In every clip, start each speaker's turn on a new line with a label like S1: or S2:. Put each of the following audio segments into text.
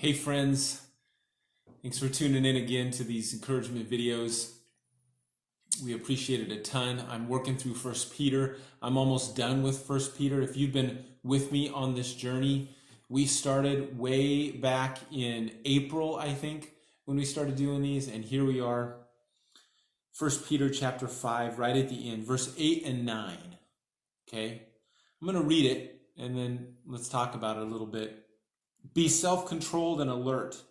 S1: Hey friends, thanks for tuning in again to these encouragement videos. We appreciate it a ton. I'm working through 1 Peter. I'm almost done with 1 Peter. If you've been with me on this journey, we started way back in April, I think, when we started doing these, and here we are. 1 Peter chapter 5, right at the end, verse 8 and 9. Okay? I'm going to read it, and then let's talk about it a little bit. Be self-controlled and alert.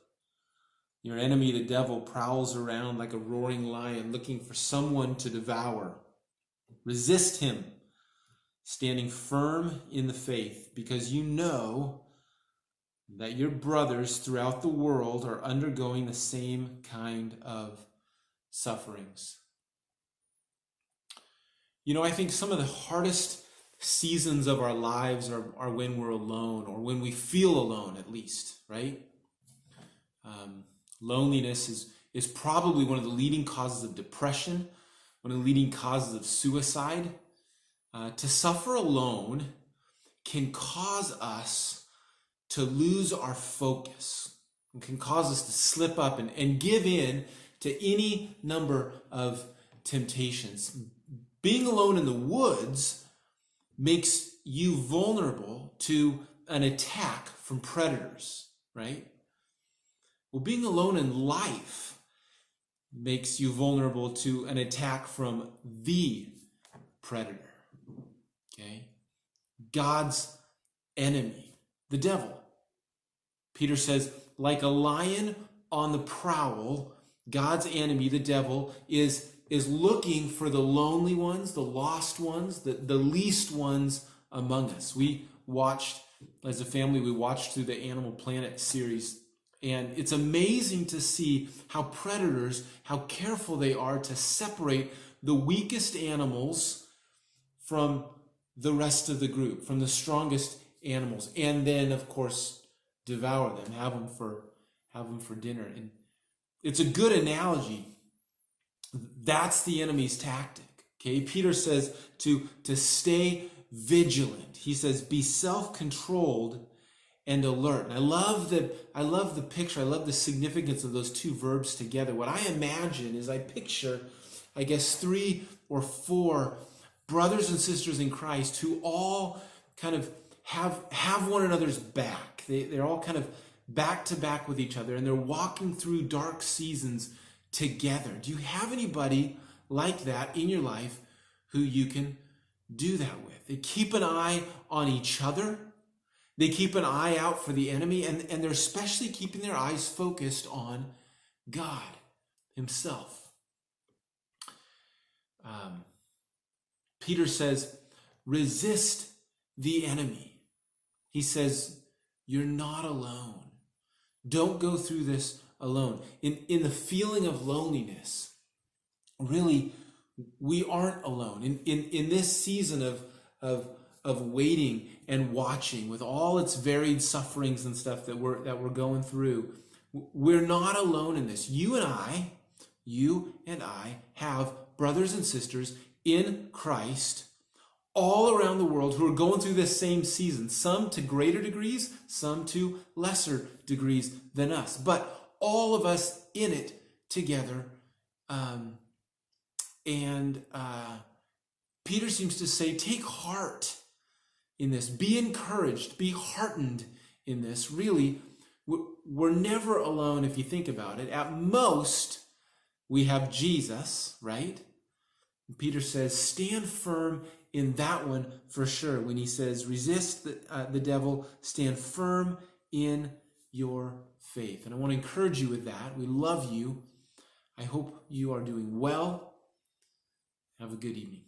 S1: Your enemy, the devil, prowls around like a roaring lion looking for someone to devour. Resist him, standing firm in the faith, because you know that your brothers throughout the world are undergoing the same kind of sufferings. You know, I think some of the hardest seasons of our lives are when we're alone, or when we feel alone, at least, right? Loneliness is probably one of the leading causes of depression, one of the leading causes of suicide. To suffer alone can cause us to lose our focus. It can cause us to slip up and give in to any number of temptations. Being alone in the woods makes you vulnerable to an attack from predators, right? Well, being alone in life makes you vulnerable to an attack from the predator, okay? God's enemy, the devil. Peter says, like a lion on the prowl, God's enemy, the devil, is looking for the lonely ones, the lost ones, the least ones among us. We watched, as a family, we watched through the Animal Planet series, and it's amazing to see how predators, how careful they are to separate the weakest animals from the rest of the group, from the strongest animals, and then, of course, devour them, have them for dinner. And it's a good analogy. That's the enemy's tactic. Okay, Peter says to stay vigilant. He says, be self-controlled and alert. And I love the picture. I love the significance of those two verbs together. What I imagine is I picture, I guess, 3 or 4 brothers and sisters in Christ who all kind of have one another's back. They're all kind of back to back with each other, and they're walking through dark seasons together. Do you have anybody like that in your life who you can do that with? They keep an eye on each other. They keep an eye out for the enemy, and they're especially keeping their eyes focused on God himself. Peter says, resist the enemy. He says, you're not alone. Don't go through this alone. In the feeling of loneliness, really, we aren't alone. In this season of waiting and watching, with all its varied sufferings and stuff that we're going through, we're not alone in this. You and I have brothers and sisters in Christ all around the world who are going through this same season, some to greater degrees, some to lesser degrees than us, but all of us in it together. Peter seems to say, take heart in this. Be encouraged. Be heartened in this. Really, we're never alone if you think about it. At most, we have Jesus, right? And Peter says, stand firm in that one for sure. When he says, resist the devil, stand firm in your faith. And I want to encourage you with that. We love you. I hope you are doing well. Have a good evening.